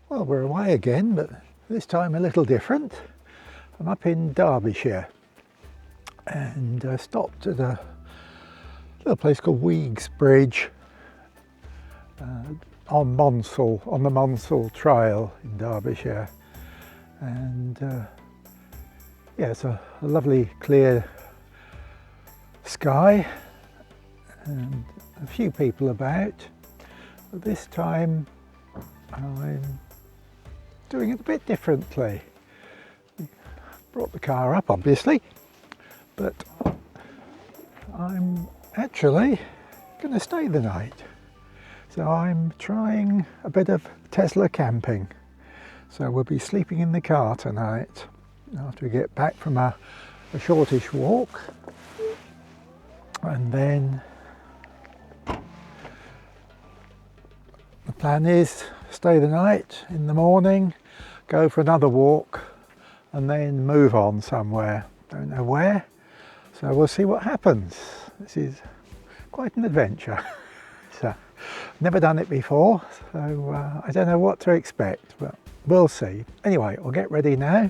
Well, we're away again, but this time a little different. I'm up in Derbyshire and I stopped at a little place called Weeks Bridge on the Monsall Trail in Derbyshire. And yeah, it's a lovely clear sky and a few people about. But this time I'm doing it a bit differently. Brought the car up obviously, but I'm actually going to stay the night. So I'm trying a bit of Tesla camping. So we'll be sleeping in the car tonight after we get back from a shortish walk. And then the plan is stay the night, in the morning, go for another walk and then move on somewhere. Don't know where. So we'll see what happens. This is quite an adventure. So, never done it before, so I don't know what to expect, but we'll see. Anyway, I'll get ready now,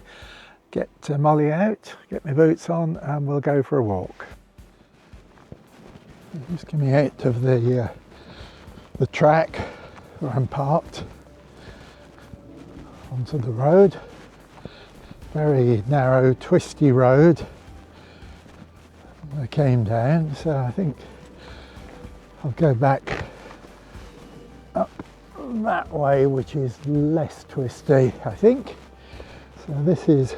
get Molly out, get my boots on, and we'll go for a walk. Just coming out of the track where I'm parked onto the road. Very narrow, twisty road. I came down, so I think I'll go back up that way, which is less twisty, I think. So this is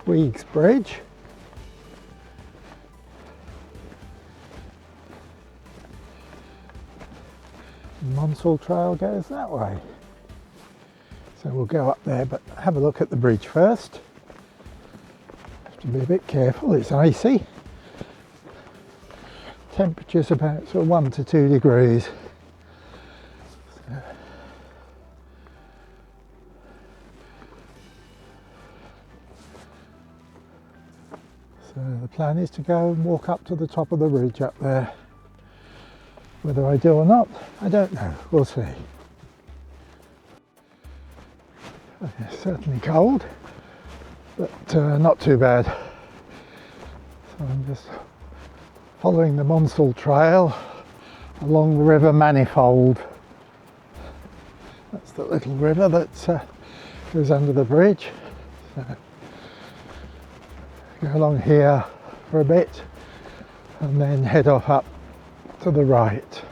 Weeks Bridge. Monsall Trail goes that way. So we'll go up there, but have a look at the bridge first. Have to be a bit careful, it's icy. Temperature's about sort of 1 to 2 degrees. So the plan is to go and walk up to the top of the ridge up there. Whether I do or not, I don't know. We'll see. It's certainly cold, but not too bad. So I'm just following the Monsall Trail along the River Manifold. That's the little river that goes under the bridge. So go along here for a bit and then head off up to the right.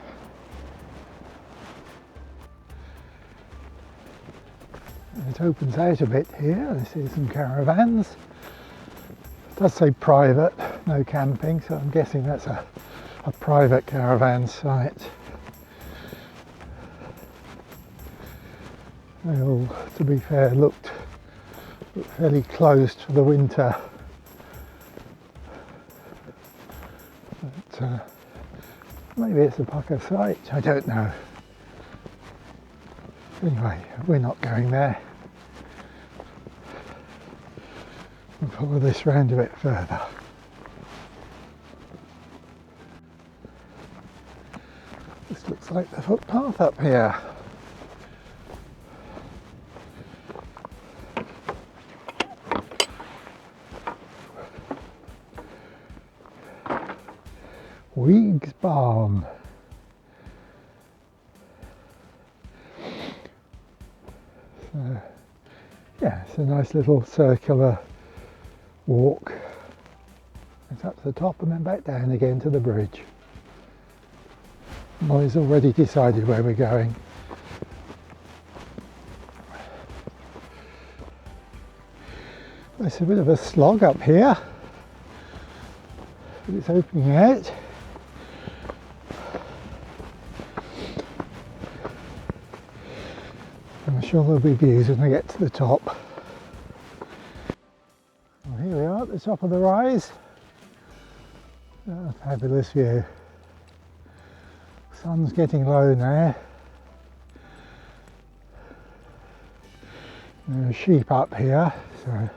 It opens out a bit here. I see some caravans. It does say private, no camping, so I'm guessing that's a private caravan site. They all, to be fair, looked fairly closed for the winter. But maybe it's a pucker site, I don't know. Anyway, we're not going there. We'll follow this round a bit further. This looks like the footpath up here. Weeks Barn. So, yeah, it's a nice little circular walk. It's up to the top and then back down again to the bridge. Molly's already decided where we're going. It's a bit of a slog up here, but it's opening out. I'm sure there'll be views when we get to the top. Well, here we are at the top of the rise. Oh, fabulous view. Sun's getting low now. There are sheep up here, so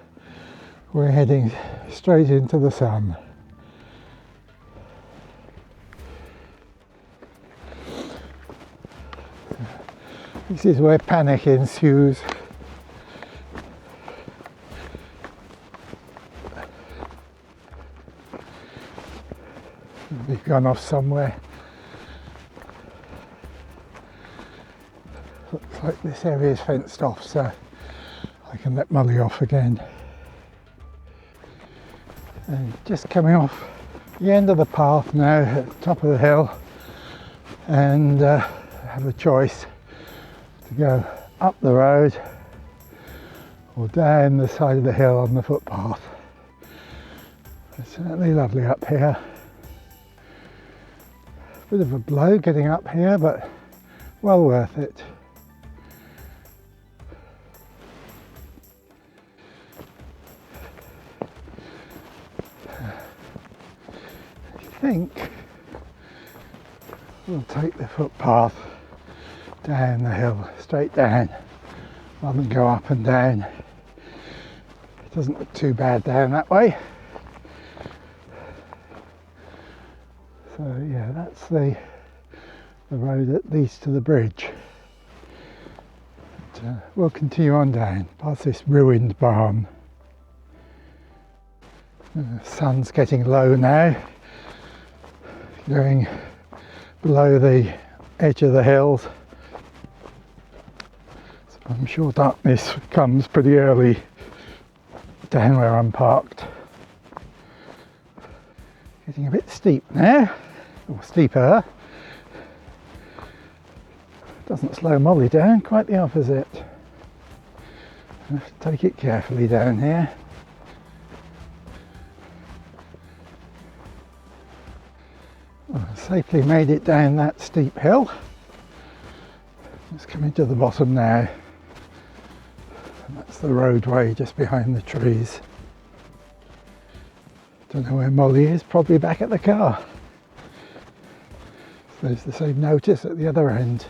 we're heading straight into the sun. This is where panic ensues. We've gone off somewhere. Looks like this area is fenced off, so I can let Molly off again. And just coming off the end of the path now at the top of the hill, and have a choice to go up the road or down the side of the hill on the footpath. It's certainly lovely up here. Bit of a blow getting up here, but well worth it. I think we'll take the footpath down the hill, straight down, rather than go up and down. It doesn't look too bad down that way. So yeah, that's the road that leads to the bridge. But, we'll continue on down past this ruined barn. The sun's getting low now, going below the edge of the hills. So I'm sure darkness comes pretty early down where I'm parked. Getting a bit steep now, or steeper. Doesn't slow Molly down, quite the opposite. I have to take it carefully down here. Well, I safely made it down that steep hill. Just coming to the bottom now. And that's the roadway just behind the trees. Don't know where Molly is, probably back at the car. So there's the same notice at the other end.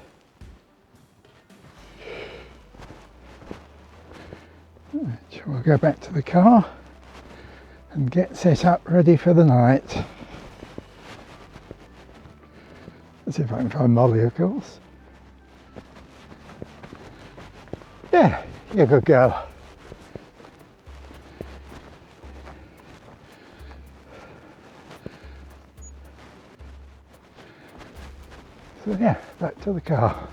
Right, we'll go back to the car and get set up ready for the night. Let's see if I can find Molly, of course. Yeah, you're a good girl. So yeah, back to the car.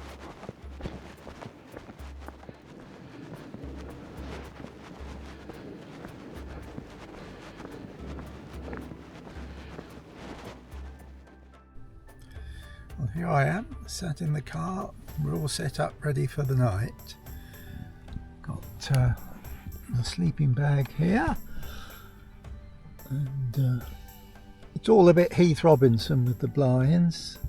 Well, here I am, sat in the car. We're all set up ready for the night. Got the sleeping bag here, and it's all a bit Heath Robinson with the blinds.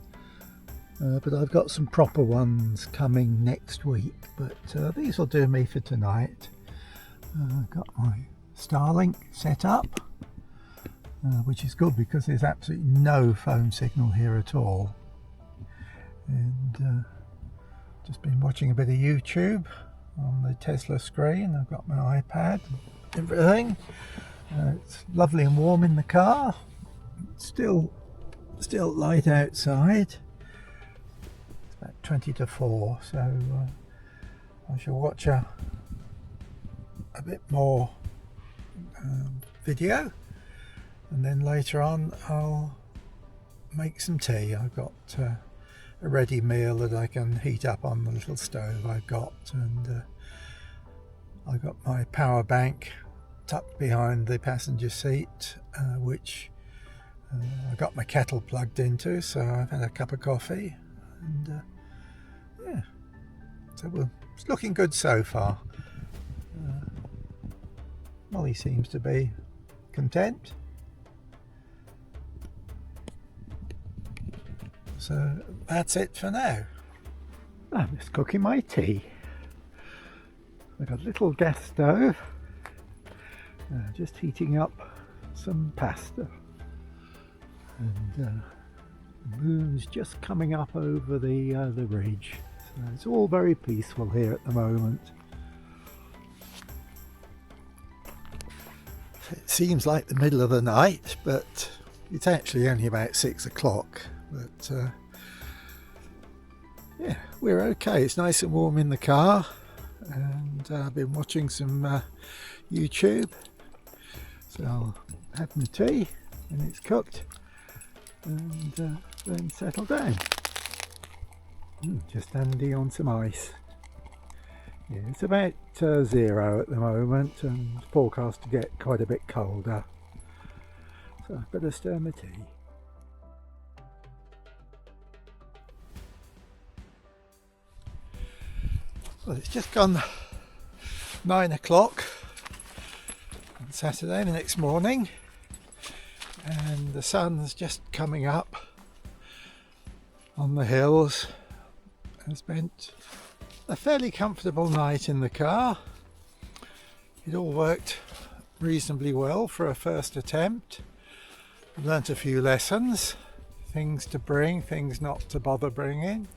But I've got some proper ones coming next week, but these will do me for tonight. I've got my Starlink set up, which is good because there's absolutely no phone signal here at all. And just been watching a bit of YouTube on the Tesla screen. I've got my iPad and everything. It's lovely and warm in the car. Still light outside. 20 to 4, so I shall watch a bit more video, and then later on I'll make some tea. I've got a ready meal that I can heat up on the little stove I've got, and I've got my power bank tucked behind the passenger seat, which I got my kettle plugged into, so I've had a cup of coffee, and yeah, so it's looking good so far. Molly seems to be content. So that's it for now. I'm just cooking my tea. I've got a little gas stove, just heating up some pasta. And the moon's just coming up over the ridge. So it's all very peaceful here at the moment. It seems like the middle of the night, but it's actually only about 6 o'clock. But Yeah, we're okay. It's nice and warm in the car, and I've been watching some YouTube. So I'll have my tea when it's cooked and then settle down. Just standing on some ice. Yeah, it's about 0 at the moment and forecast to get quite a bit colder. So I better stir my tea. Well, it's just gone 9 o'clock on Saturday, the next morning, and the sun's just coming up on the hills. I spent a fairly comfortable night in the car. It all worked reasonably well for a first attempt. Learnt a few lessons, things to bring, things not to bother bringing.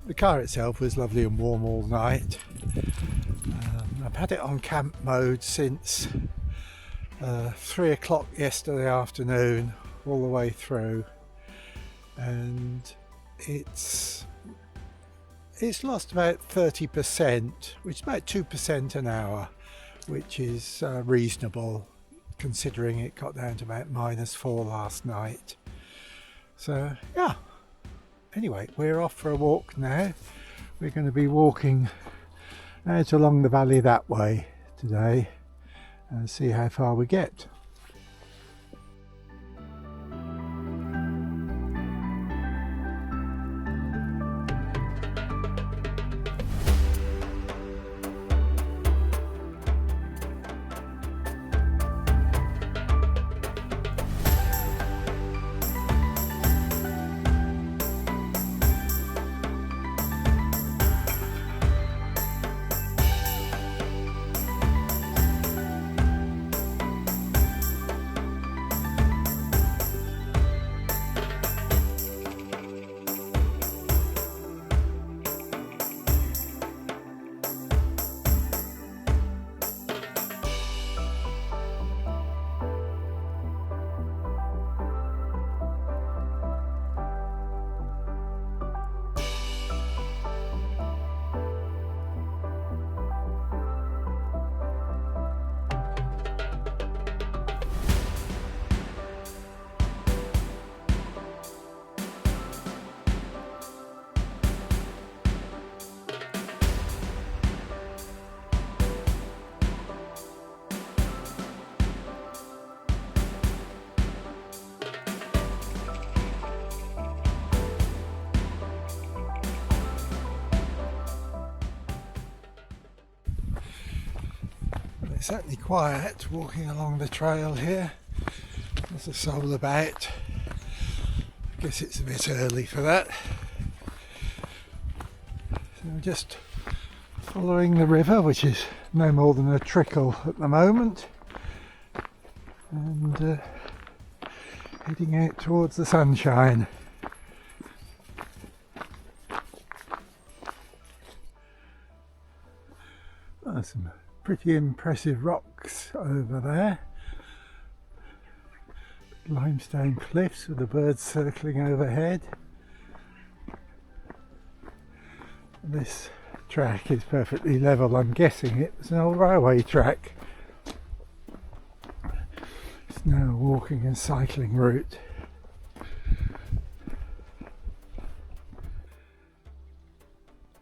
The car itself was lovely and warm all night. I've had it on camp mode since 3 o'clock yesterday afternoon all the way through, and it's lost about 30%, which is about 2% an hour, which is reasonable considering it got down to about -4 last night. So yeah, anyway, we're off for a walk now. We're going to be walking out along the valley that way today and see how far we get. It's certainly quiet walking along the trail here. There's a soul about. I guess it's a bit early for that. So I'm just following the river, which is no more than a trickle at the moment, and heading out towards the sunshine. Oh, some pretty impressive rocks over there. Limestone cliffs with the birds circling overhead. This track is perfectly level. I'm guessing it was an old railway track. It's now a walking and cycling route.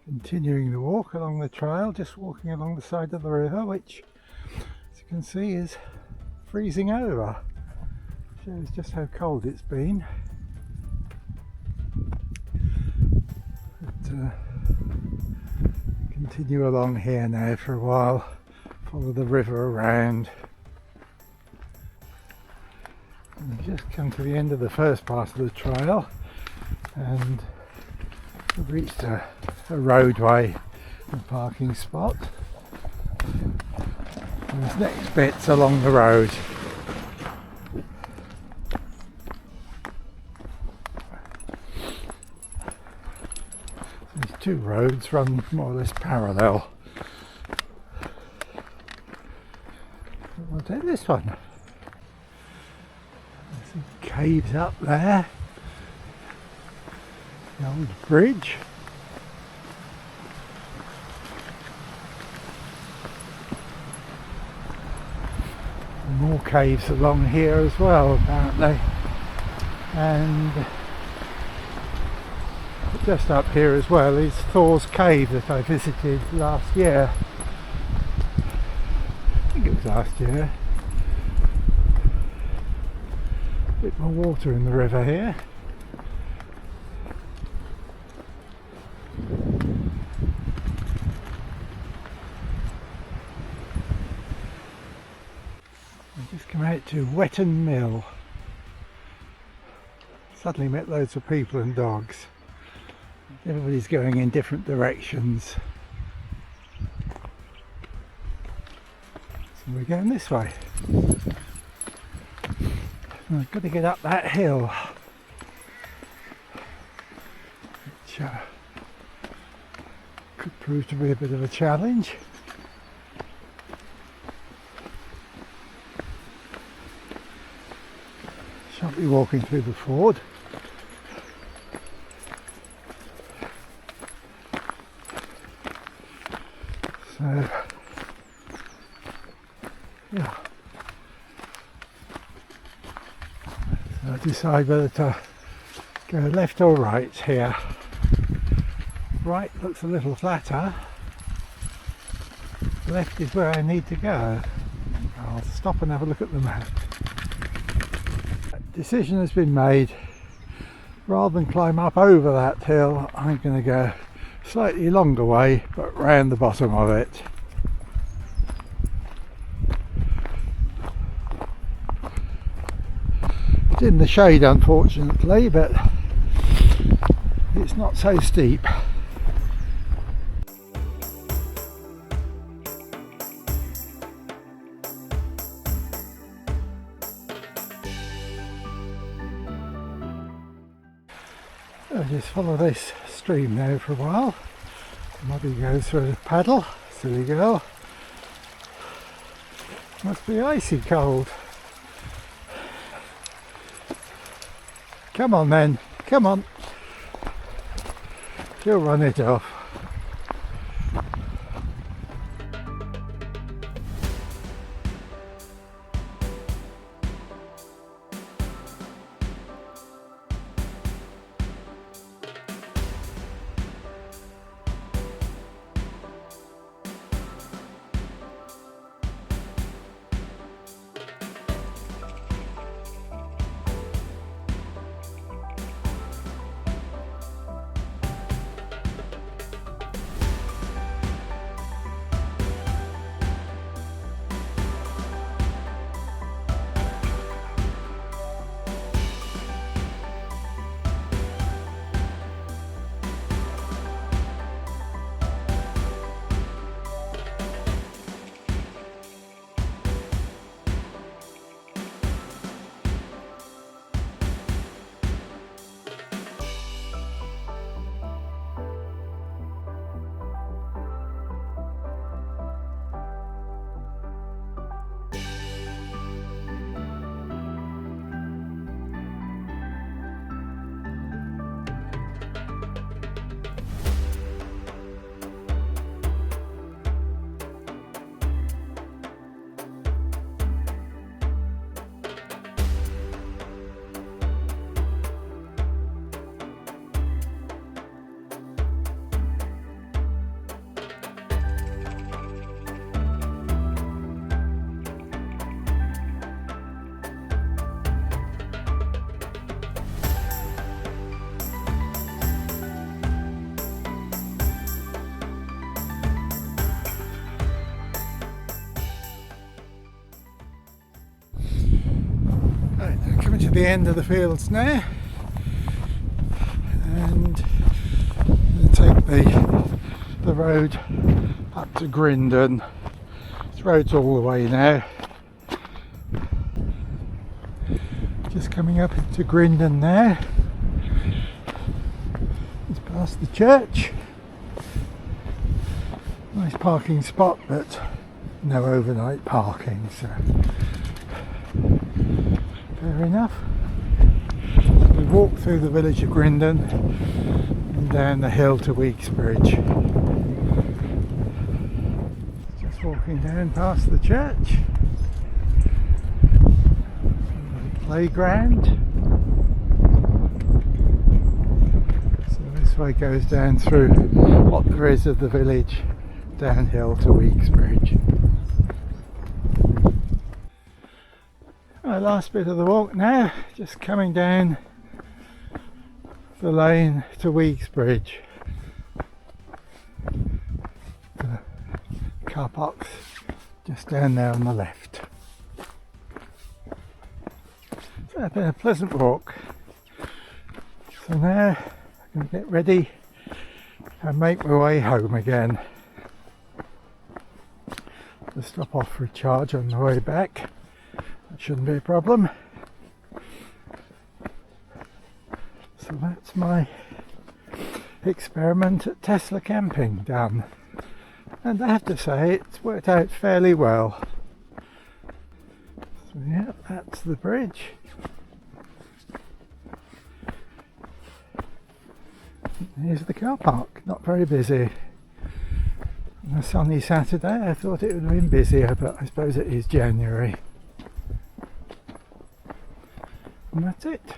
Continuing the walk along the trail, just walking along the side of the river, which, as you can see, is freezing over. Shows just how cold it's been. But, continue along here now for a while, follow the river around. And we've just come to the end of the first part of the trail, and we've reached a roadway and parking spot. And this next bit's along the road. These two roads run more or less parallel. We'll take this one. There's some caves up there. The old bridge. More caves along here as well, apparently, and just up here as well is Thor's Cave that I visited last year. I think it was last year. A bit more water in the river here. Just come out to Wetton Mill. Suddenly met loads of people and dogs. Everybody's going in different directions. So we're going this way. I've got to get up that hill, which could prove to be a bit of a challenge. Shan't be walking through the ford. So, yeah. So I decide whether to go left or right here. Right looks a little flatter. Left is where I need to go. I'll stop and have a look at the map. Decision has been made. Rather than climb up over that hill, I'm going to go slightly longer way, but round the bottom of it. It's in the shade, unfortunately, but it's not so steep. I'll just follow this stream now for a while. Muddy goes for a paddle, silly girl. Must be icy cold. Come on then, come on. She'll run it off. Coming to the end of the fields now, and I'm going to take the road up to Grindon. This road's all the way now. Just coming up into Grindon now. It's past the church. Nice parking spot, but no overnight parking, so fair enough. So we walk through the village of Grindon, heading down the hill to Weeks Bridge. Just walking down past the church. The playground. So this way goes down through what there is of the village, downhill to Weeks Bridge. Right, last bit of the walk now, just coming down the lane to Weeks Bridge. The car park's just down there on the left. So it's been a pleasant walk. So now I'm going to get ready and make my way home again. I'll stop off for a charge on the way back. That shouldn't be a problem. So that's my experiment at Tesla Camping done. And I have to say it's worked out fairly well. So yeah, that's the bridge. Here's the car park, not very busy. On a sunny Saturday I thought it would have been busier, but I suppose it is January. And that's it.